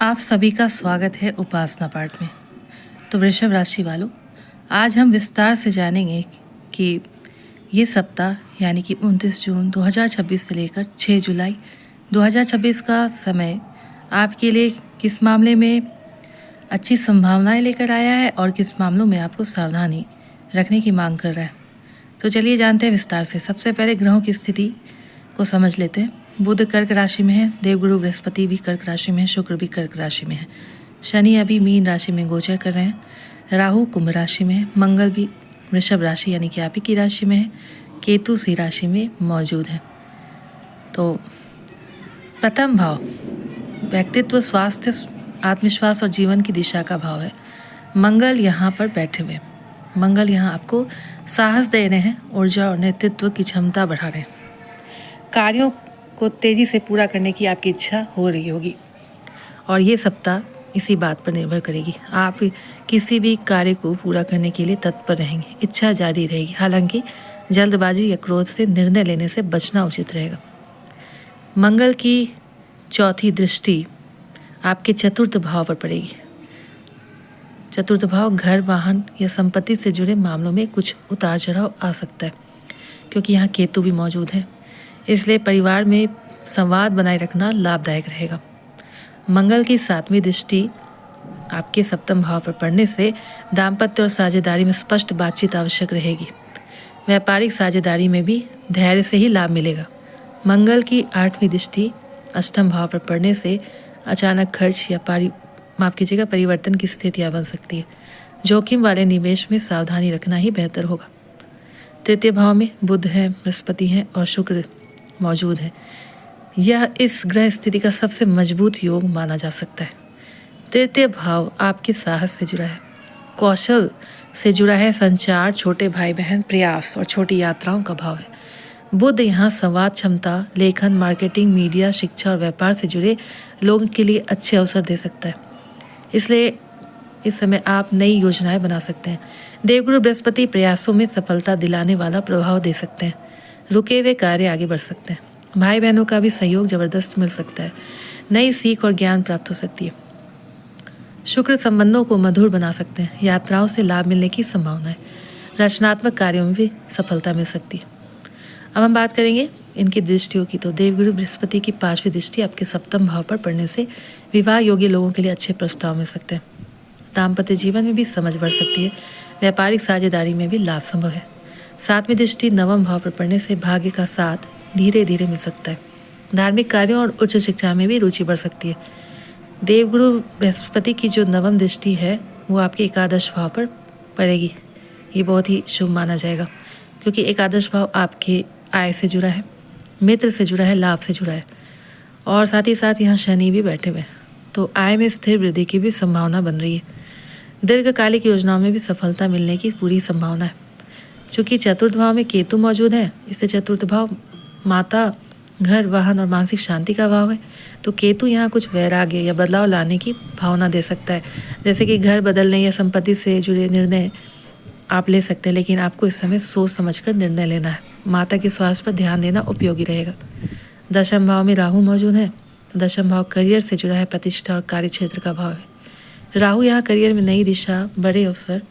आप सभी का स्वागत है उपासना पाठ में। तो वृषभ राशि वालों, आज हम विस्तार से जानेंगे कि ये सप्ताह यानी कि 29 जून 2026 से लेकर 6 जुलाई 2026 का समय आपके लिए किस मामले में अच्छी संभावनाएं लेकर आया है और किस मामलों में आपको सावधानी रखने की मांग कर रहा है। तो चलिए जानते हैं विस्तार से। सबसे पहले ग्रहों की स्थिति को समझ लेते हैं। बुध कर्क राशि में है, देवगुरु बृहस्पति भी कर्क राशि में है, शुक्र भी कर्क राशि में है, शनि अभी मीन राशि में गोचर कर रहे हैं, राहु कुंभ राशि में है, मंगल भी वृषभ राशि यानी कि आप ही की राशि में है, केतु सिंह राशि में मौजूद है। तो प्रथम भाव व्यक्तित्व, स्वास्थ्य, आत्मविश्वास और जीवन की दिशा का भाव है। मंगल यहाँ पर बैठे हुए, मंगल यहाँ आपको साहस दे रहे हैं, ऊर्जा और नेतृत्व की क्षमता बढ़ा रहे हैं। कार्यों को तेजी से पूरा करने की आपकी इच्छा हो रही होगी और ये सप्ताह इसी बात पर निर्भर करेगी। आप किसी भी कार्य को पूरा करने के लिए तत्पर रहेंगे, इच्छा जारी रहेगी। हालांकि जल्दबाजी या क्रोध से निर्णय लेने से बचना उचित रहेगा। मंगल की चौथी दृष्टि आपके चतुर्थ भाव पर पड़ेगी। चतुर्थ भाव घर, वाहन या संपत्ति से जुड़े मामलों में कुछ उतार चढ़ाव आ सकता है, क्योंकि यहाँ केतु भी मौजूद है। इसलिए परिवार में संवाद बनाए रखना लाभदायक रहेगा। मंगल की 7वीं दृष्टि आपके सप्तम भाव पर पड़ने से दाम्पत्य और साझेदारी में स्पष्ट बातचीत आवश्यक रहेगी। व्यापारिक साझेदारी में भी धैर्य से ही लाभ मिलेगा। मंगल की 8वीं दृष्टि अष्टम भाव पर पड़ने से अचानक खर्च या परिवर्तन की स्थितियाँ बन सकती है। जोखिम वाले निवेश में सावधानी रखना ही बेहतर होगा। तृतीय भाव में बुध है, बृहस्पति हैं और शुक्र मौजूद है। यह इस ग्रह स्थिति का सबसे मजबूत योग माना जा सकता है। तृतीय भाव आपके साहस से जुड़ा है, कौशल से जुड़ा है, संचार, छोटे भाई बहन, प्रयास और छोटी यात्राओं का भाव है। बुध यहाँ संवाद क्षमता, लेखन, मार्केटिंग, मीडिया, शिक्षा और व्यापार से जुड़े लोगों के लिए अच्छे अवसर दे सकता है। इसलिए इस समय आप नई योजनाएं बना सकते हैं। देवगुरु बृहस्पति प्रयासों में सफलता दिलाने वाला प्रभाव दे सकते हैं। रुके हुए कार्य आगे बढ़ सकते हैं। भाई बहनों का भी सहयोग जबरदस्त मिल सकता है। नई सीख और ज्ञान प्राप्त हो सकती है। शुक्र संबंधों को मधुर बना सकते हैं। यात्राओं से लाभ मिलने की संभावना है। रचनात्मक कार्यों में भी सफलता मिल सकती है। अब हम बात करेंगे इनकी दृष्टियों की। तो देवगुरु बृहस्पति की 5वीं दृष्टि आपके सप्तम भाव पर पड़ने से विवाह योग्य लोगों के लिए अच्छे प्रस्ताव मिल सकते हैं। दाम्पत्य जीवन में भी समझ बढ़ सकती है। व्यापारिक साझेदारी में भी लाभ संभव है। 7वीं दृष्टि नवम भाव पर पड़ने से भाग्य का साथ धीरे धीरे मिल सकता है। धार्मिक कार्यों और उच्च शिक्षा में भी रुचि बढ़ सकती है। देवगुरु बृहस्पति की जो नवम दृष्टि है वो आपके एकादश भाव पर पड़ेगी। ये बहुत ही शुभ माना जाएगा, क्योंकि एकादश भाव आपके आय से जुड़ा है, मित्र से जुड़ा है, लाभ से जुड़ा है और साथ ही साथ यहाँ शनि भी बैठे हुए हैं। तो आय में स्थिर वृद्धि की भी संभावना बन रही है। दीर्घकालिक योजनाओं में भी सफलता मिलने की पूरी संभावना है। चूँकि चतुर्थ भाव में केतु मौजूद है, इससे चतुर्थ भाव माता, घर, वाहन और मानसिक शांति का भाव है। तो केतु यहाँ कुछ वैराग्य या बदलाव लाने की भावना दे सकता है, जैसे कि घर बदलने या संपत्ति से जुड़े निर्णय आप ले सकते हैं, लेकिन आपको इस समय सोच समझकर निर्णय लेना है। माता के स्वास्थ्य पर ध्यान देना उपयोगी रहेगा। दशम भाव में राहु मौजूद है। दशम भाव करियर से जुड़ा है, प्रतिष्ठा और कार्य क्षेत्र का भाव है। राहु यहाँ करियर में नई दिशा, बड़े अवसर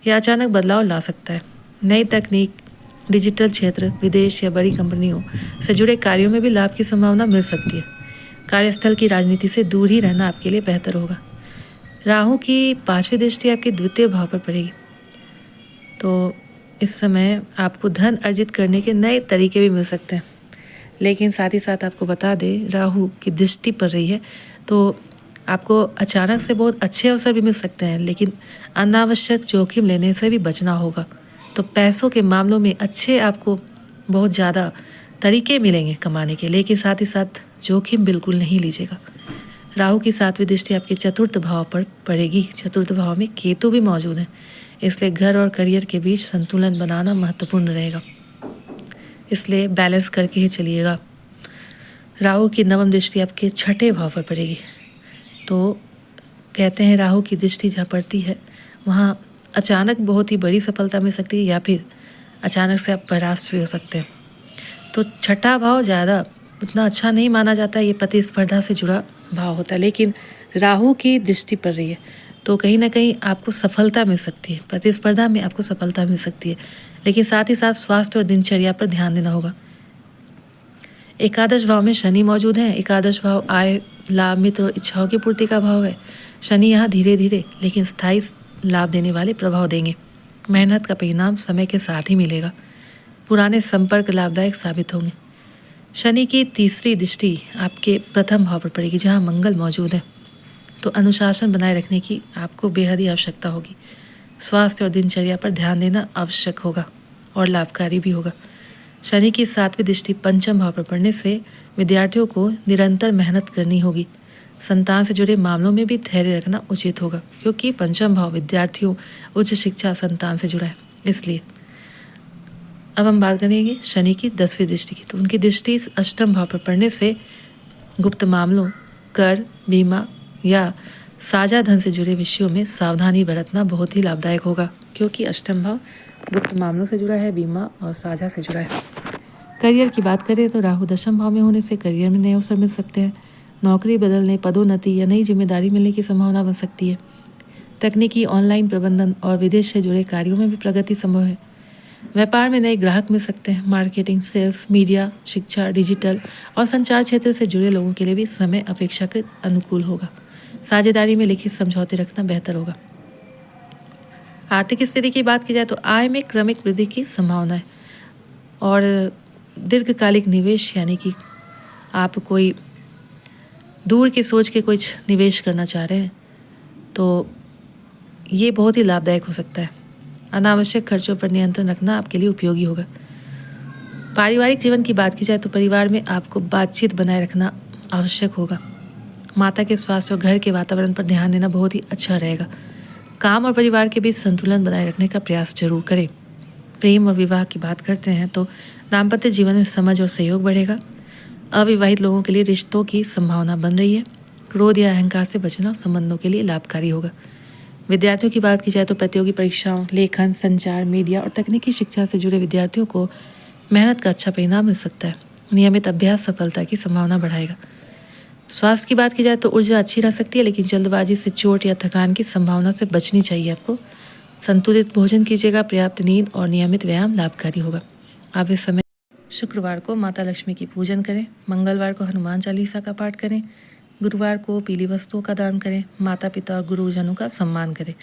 या अचानक बदलाव ला सकता है। नई तकनीक, डिजिटल क्षेत्र, विदेश या बड़ी कंपनियों से जुड़े कार्यों में भी लाभ की संभावना मिल सकती है। कार्यस्थल की राजनीति से दूर ही रहना आपके लिए बेहतर होगा। राहु की 5वीं दृष्टि आपके द्वितीय भाव पर पड़ेगी। तो इस समय आपको धन अर्जित करने के नए तरीके भी मिल सकते हैं, लेकिन साथ ही साथ आपको बता दें राहु की दृष्टि पड़ रही है तो आपको अचानक से बहुत अच्छे अवसर भी मिल सकते हैं, लेकिन अनावश्यक जोखिम लेने से भी बचना होगा। तो पैसों के मामलों में अच्छे आपको बहुत ज़्यादा तरीके मिलेंगे कमाने के, लेकिन साथ ही साथ जोखिम बिल्कुल नहीं लीजिएगा। राहु की 7वीं दृष्टि आपके चतुर्थ भाव पर पड़ेगी। चतुर्थ भाव में केतु भी मौजूद है, इसलिए घर और करियर के बीच संतुलन बनाना महत्वपूर्ण रहेगा। इसलिए बैलेंस करके ही चलिएगा। राहु की नवम दृष्टि आपके 6ठे भाव पर पड़ेगी। तो कहते हैं राहु की दृष्टि जहाँ पड़ती है वहाँ अचानक बहुत ही बड़ी सफलता मिल सकती है, या फिर अचानक से आप परास्त भी हो सकते हैं। तो 6ठा भाव ज़्यादा उतना अच्छा नहीं माना जाता है। ये प्रतिस्पर्धा से जुड़ा भाव होता है, लेकिन राहु की दृष्टि पड़ रही है तो कहीं ना कहीं आपको सफलता मिल सकती है, प्रतिस्पर्धा में आपको सफलता मिल सकती है, लेकिन साथ ही साथ स्वास्थ्य और दिनचर्या पर ध्यान देना होगा। एकादश भाव में शनि मौजूद है। एकादश भाव आय, लाभ, मित्र और इच्छाओं की पूर्ति का भाव है। शनि यहाँ धीरे धीरे लेकिन स्थायी लाभ देने वाले प्रभाव देंगे। मेहनत का परिणाम समय के साथ ही मिलेगा। पुराने संपर्क लाभदायक साबित होंगे। शनि की तीसरी दृष्टि आपके प्रथम भाव पर पड़ेगी जहाँ मंगल मौजूद है, तो अनुशासन बनाए रखने की आपको बेहद ही आवश्यकता होगी। स्वास्थ्य और दिनचर्या पर ध्यान देना आवश्यक होगा और लाभकारी भी होगा। शनि की सातवीं दृष्टि पंचम भाव पर पड़ने से विद्यार्थियों को निरंतर मेहनत करनी होगी। संतान से जुड़े मामलों में भी धैर्य रखना उचित होगा, क्योंकि पंचम भाव विद्यार्थियों, उच्च शिक्षा, संतान से जुड़ा है। इसलिए अब हम बात करेंगे शनि की 10वीं दृष्टि की। तो उनकी दृष्टि अष्टम भाव पर पड़ने से गुप्त मामलों, कर, बीमा या साझा धन से जुड़े विषयों में सावधानी बरतना बहुत ही लाभदायक होगा, क्योंकि अष्टम भाव गुप्त मामलों से जुड़ा है, बीमा और साझा से जुड़ा है। करियर की बात करें तो राहु दशम भाव में होने से करियर में नए अवसर मिल सकते हैं। नौकरी बदलने, पदोन्नति या नई जिम्मेदारी मिलने की संभावना बन सकती है। तकनीकी, ऑनलाइन प्रबंधन और विदेश से जुड़े कार्यों में भी प्रगति संभव है। व्यापार में नए ग्राहक मिल सकते हैं। मार्केटिंग, सेल्स, मीडिया, शिक्षा, डिजिटल और संचार क्षेत्र से जुड़े लोगों के लिए भी समय अपेक्षाकृत अनुकूल होगा। साझेदारी में लिखित समझौते रखना बेहतर होगा। आर्थिक स्थिति की बात की जाए तो आय में क्रमिक वृद्धि की संभावना है और दीर्घकालिक निवेश, यानी कि आप कोई दूर की सोच के कुछ निवेश करना चाह रहे हैं तो ये बहुत ही लाभदायक हो सकता है। अनावश्यक खर्चों पर नियंत्रण रखना आपके लिए उपयोगी होगा। पारिवारिक जीवन की बात की जाए तो परिवार में आपको बातचीत बनाए रखना आवश्यक होगा। माता के स्वास्थ्य और घर के वातावरण पर ध्यान देना बहुत ही अच्छा रहेगा। काम और परिवार के बीच संतुलन बनाए रखने का प्रयास जरूर करें। प्रेम और विवाह की बात करते हैं तो दाम्पत्य जीवन में समझ और सहयोग बढ़ेगा। अविवाहित लोगों के लिए रिश्तों की संभावना बन रही है। क्रोध या अहंकार से बचना संबंधों के लिए लाभकारी होगा। विद्यार्थियों की बात की जाए तो प्रतियोगी परीक्षाओं, लेखन, संचार, मीडिया और तकनीकी शिक्षा से जुड़े विद्यार्थियों को मेहनत का अच्छा परिणाम मिल सकता है। नियमित अभ्यास सफलता की संभावना बढ़ाएगा। स्वास्थ्य की बात की जाए तो ऊर्जा अच्छी रह सकती है, लेकिन जल्दबाजी से चोट या थकान की संभावना से बचनी चाहिए आपको। संतुलित भोजन कीजिएगा। पर्याप्त नींद और नियमित व्यायाम लाभकारी होगा। आप इस समय शुक्रवार को माता लक्ष्मी की पूजन करें। मंगलवार को हनुमान चालीसा का पाठ करें। गुरुवार को पीली वस्तुओं का दान करें। माता पिता और गुरुजनों का सम्मान करें।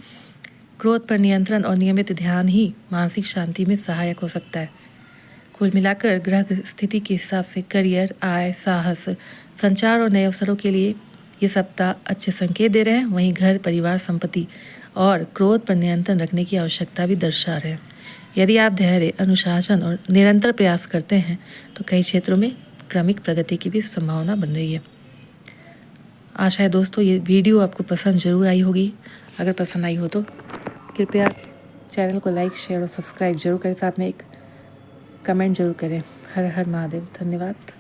क्रोध पर नियंत्रण और नियमित ध्यान ही मानसिक शांति में सहायक हो सकता है। कुल मिलाकर ग्रह स्थिति के हिसाब से करियर, आय, साहस, संचार और नए अवसरों के लिए ये सप्ताह अच्छे संकेत दे रहे हैं। वहीं घर, परिवार, संपत्ति और क्रोध पर नियंत्रण रखने की आवश्यकता भी दर्शा रहे हैं। यदि आप धैर्य, अनुशासन और निरंतर प्रयास करते हैं तो कई क्षेत्रों में क्रमिक प्रगति की भी संभावना बन रही है। आशा है दोस्तों ये वीडियो आपको पसंद जरूर आई होगी। अगर पसंद आई हो तो कृपया चैनल को लाइक, शेयर और सब्सक्राइब जरूर करें। साथ में एक कमेंट जरूर करें। हर हर महादेव। धन्यवाद।